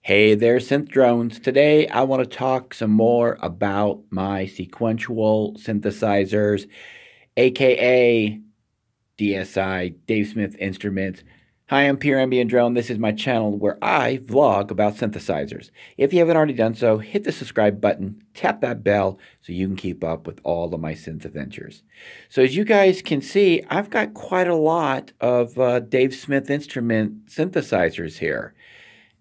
Hey there, Synth Drones. Today I want to talk some more about my sequential synthesizers, aka DSI, Dave Smith Instruments. Hi, I'm Pure Ambient Drone. This is my channel where I vlog about synthesizers. If you haven't already done so, hit the subscribe button, tap that bell so you can keep up with all of my synth adventures. So as you guys can see, I've got quite a lot of Dave Smith Instrument synthesizers here.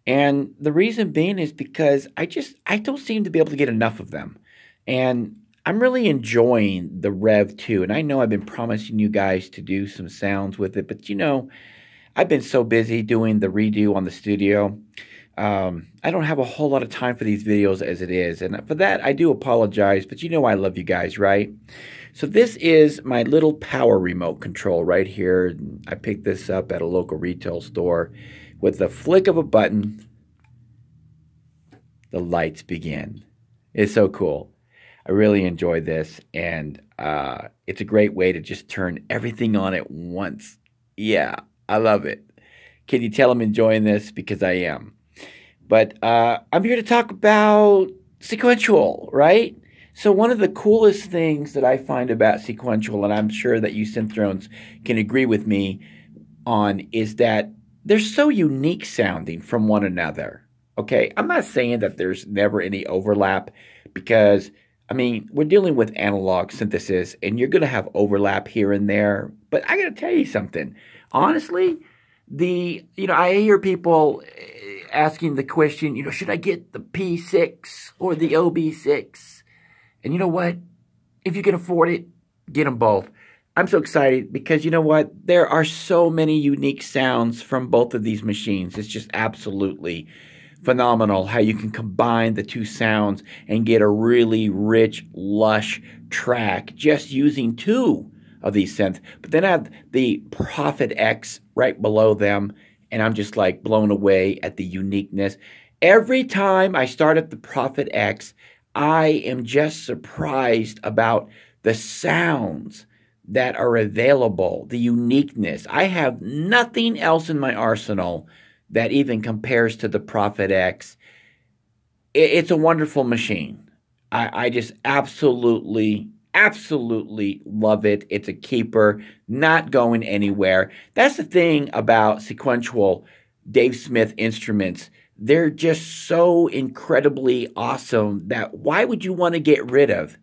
And the reason being is because I don't seem to be able to get enough of them. And I'm really enjoying the Rev 2. And I know I've been promising you guys to do some sounds with it, but you know, I've been so busy doing the redo on the studio. I don't have a whole lot of time for these videos as it is. And for that, I do apologize, but you know I love you guys, right? So this is my little power remote control right here. I picked this up at a local retail store. With the flick of a button, the lights begin. It's so cool. I really enjoy this, and it's a great way to just turn everything on at once. Yeah, I love it. Can you tell I'm enjoying this? Because I am. But I'm here to talk about Sequential, right? So one of the coolest things that I find about Sequential, and I'm sure that you synth drones can agree with me on, is that they're so unique sounding from one another. Okay, I'm not saying that there's never any overlap because, I mean, we're dealing with analog synthesis and you're going to have overlap here and there. But I got to tell you something. Honestly, I hear people asking the question, should I get the P6 or the OB6? And you know what? If you can afford it, get them both. I'm so excited because you know what? There are so many unique sounds from both of these machines. It's just absolutely phenomenal how you can combine the two sounds and get a really rich, lush track just using two of these synths. But then I have the Prophet X right below them, and I'm just like blown away at the uniqueness. Every time I start up the Prophet X, I am just surprised about the sounds that are available, the uniqueness. I have nothing else in my arsenal that even compares to the Prophet X. It's a wonderful machine. I just absolutely love it. It's a keeper, not going anywhere. That's the thing about Sequential Dave Smith Instruments. They're just so incredibly awesome that why would you want to get rid of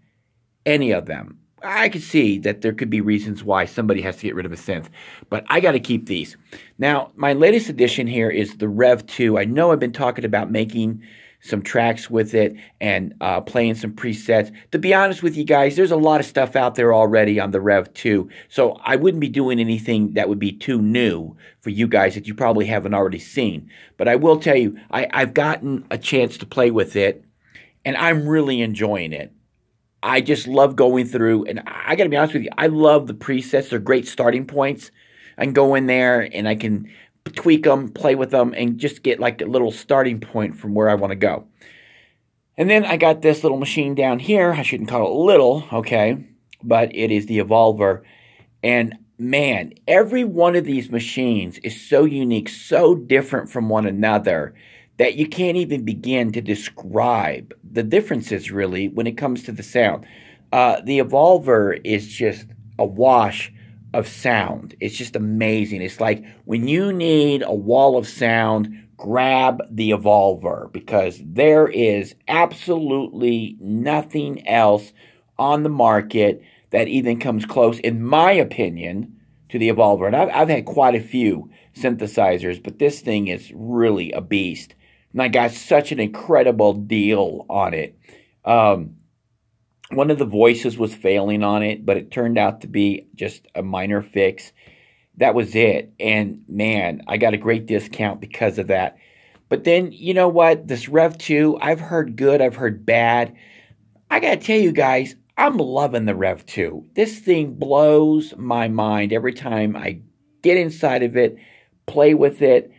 any of them? I could see that there could be reasons why somebody has to get rid of a synth, but I got to keep these. Now, my latest addition here is the Rev 2. I know I've been talking about making some tracks with it and playing some presets. To be honest with you guys, there's a lot of stuff out there already on the Rev 2, so I wouldn't be doing anything that would be too new for you guys that you probably haven't already seen. But I will tell you, I've gotten a chance to play with it, and I'm really enjoying it. I just love going through, and I got to be honest with you, I love the presets. They're great starting points. I can go in there, and I can tweak them, play with them, and just get like a little starting point from where I want to go. And then I got this little machine down here. I shouldn't call it little, okay, but it is the Evolver. And man, every one of these machines is so unique, so different from one another, that you can't even begin to describe the differences, really, when it comes to the sound. The Evolver is just a wash of sound. It's just amazing. It's like when you need a wall of sound, grab the Evolver, because there is absolutely nothing else on the market that even comes close, in my opinion, to the Evolver. And I've had quite a few synthesizers, but this thing is really a beast. And I got such an incredible deal on it. One of the voices was failing on it, but it turned out to be just a minor fix. That was it. And man, I got a great discount because of that. But then, you know what? This Rev 2, I've heard good, I've heard bad. I got to tell you guys, I'm loving the Rev 2. This thing blows my mind every time I get inside of it, play with it.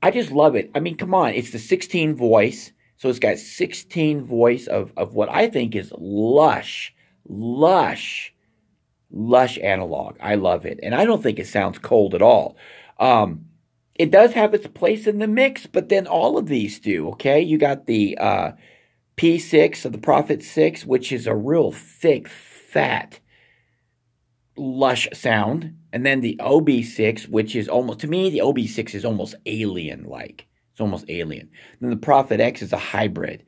I just love it. I mean, come on. It's the 16 voice. So it's got 16 voice of what I think is lush analog. I love it. And I don't think it sounds cold at all. it does have its place in the mix, but then all of these do, okay? You got the P6 of the Prophet 6, which is a real thick, fat, lush sound. And then the OB6, which is almost, to me, the OB6 is almost alien-like. It's almost alien. Then the Prophet X is a hybrid.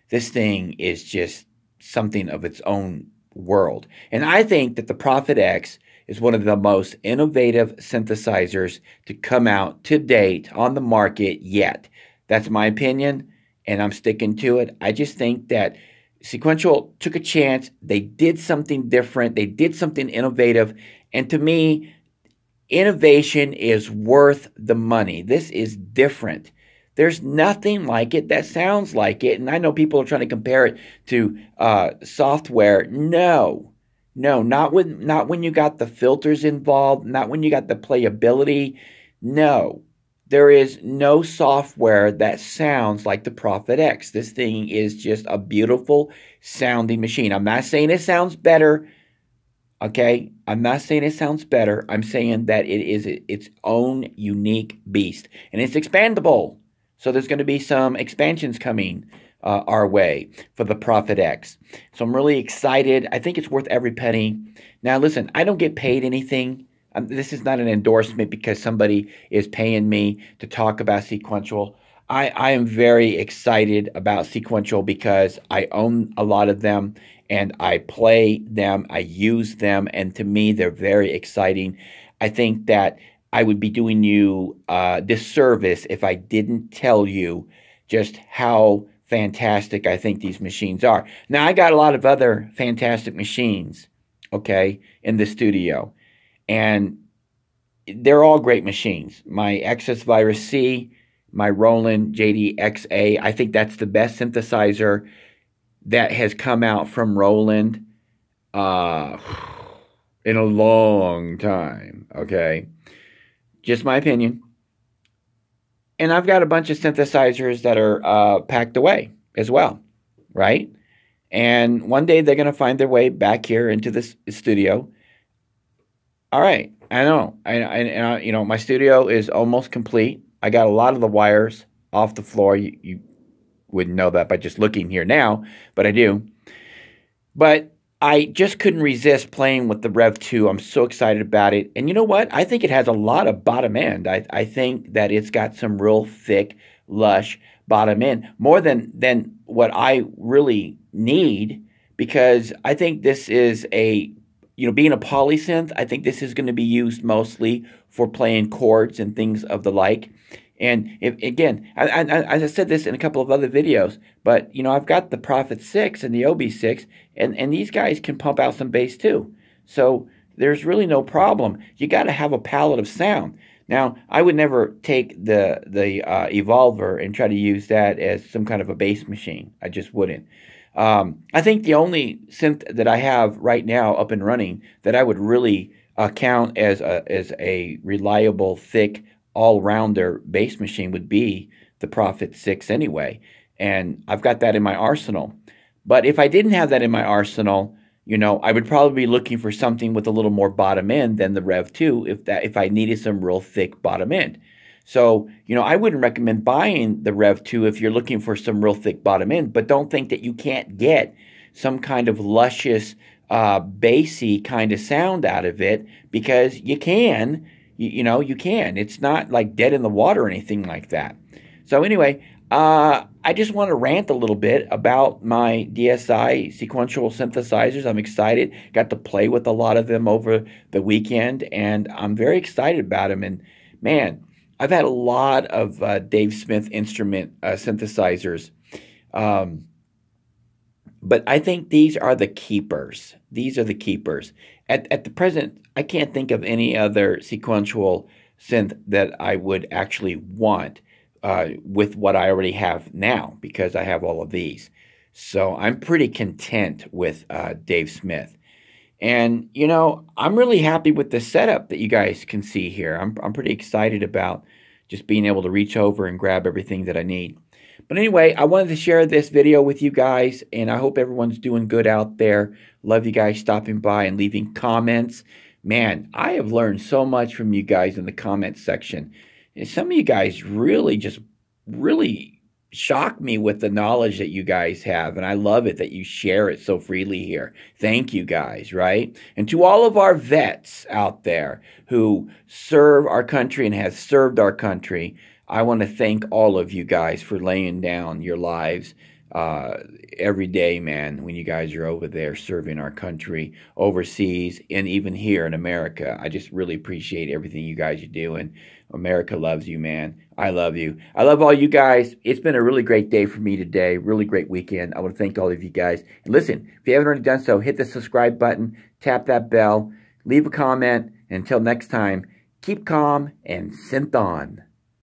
This thing is just something of its own world. And I think that the Prophet X is one of the most innovative synthesizers to come out to date on the market yet. That's my opinion, and I'm sticking to it. I just think that Sequential took a chance. They did something different. They did something innovative. And to me, innovation is worth the money. This is different. There's nothing like it that sounds like it. And I know people are trying to compare it to software. No, not when you got the filters involved, not when you got the playability. No, there is no software that sounds like the Prophet X. This thing is just a beautiful sounding machine. I'm not saying it sounds better. Okay, I'm not saying it sounds better. I'm saying that it is its own unique beast, and it's expandable. So there's going to be some expansions coming our way for the Prophet X. So I'm really excited. I think it's worth every penny. Now, listen, I don't get paid anything. This is not an endorsement because somebody is paying me to talk about Sequential. I am very excited about Sequential because I own a lot of them and I play them, I use them, and to me, they're very exciting. I think that I would be doing you a disservice if I didn't tell you just how fantastic I think these machines are. Now, I got a lot of other fantastic machines, okay, in the studio, and they're all great machines. My Excess Virus C, my Roland JD-XA, I think that's the best synthesizer that has come out from Roland in a long time, okay? Just my opinion. And I've got a bunch of synthesizers that are packed away as well, right? And one day they're going to find their way back here into this studio. All right, I know. You know, my studio is almost complete. I got a lot of the wires off the floor. You wouldn't know that by just looking here now, but I do. But I just couldn't resist playing with the Rev 2. I'm so excited about it. And you know what? I think it has a lot of bottom end. I think that it's got some real thick, lush bottom end. More than what I really need, because I think this is a, you know, being a polysynth, I think this is going to be used mostly for playing chords and things of the like. And again, I said this in a couple of other videos, but you know, I've got the Prophet 6 and the OB6, and these guys can pump out some bass too. So there's really no problem. You got to have a palette of sound. Now, I would never take the Evolver and try to use that as some kind of a bass machine. I just wouldn't. I think the only synth that I have right now up and running that I would really count as a reliable, thick, all-rounder bass machine would be the Prophet 6 anyway. And I've got that in my arsenal. But if I didn't have that in my arsenal, you know, I would probably be looking for something with a little more bottom end than the Rev 2 if I needed some real thick bottom end. So, you know, I wouldn't recommend buying the Rev 2 if you're looking for some real thick bottom end, but don't think that you can't get some kind of luscious, bassy kind of sound out of it, because you can. You know, you can. It's not like dead in the water or anything like that. So anyway, I just want to rant a little bit about my DSI sequential synthesizers. I'm excited. Got to play with a lot of them over the weekend, and I'm very excited about them. And man, I've had a lot of Dave Smith instrument synthesizers. But I think these are the keepers. These are the keepers. At the present, I can't think of any other sequential synth that I would actually want with what I already have now, because I have all of these. So I'm pretty content with Dave Smith. And, you know, I'm really happy with the setup that you guys can see here. I'm pretty excited about just being able to reach over and grab everything that I need. But anyway, I wanted to share this video with you guys, and I hope everyone's doing good out there. Love you guys stopping by and leaving comments. Man, I have learned so much from you guys in the comments section. some of you guys really shock me with the knowledge that you guys have, and I love it that you share it so freely here. Thank you guys, right? And to all of our vets out there who serve our country and have served our country, I want to thank all of you guys for laying down your lives every day, man, when you guys are over there serving our country overseas and even here in America. I just really appreciate everything you guys are doing. America loves you, man. I love you. I love all you guys. It's been a really great day for me today. Really great weekend. I want to thank all of you guys. And listen, if you haven't already done so, hit the subscribe button, tap that bell, leave a comment. And until next time, keep calm and synth on.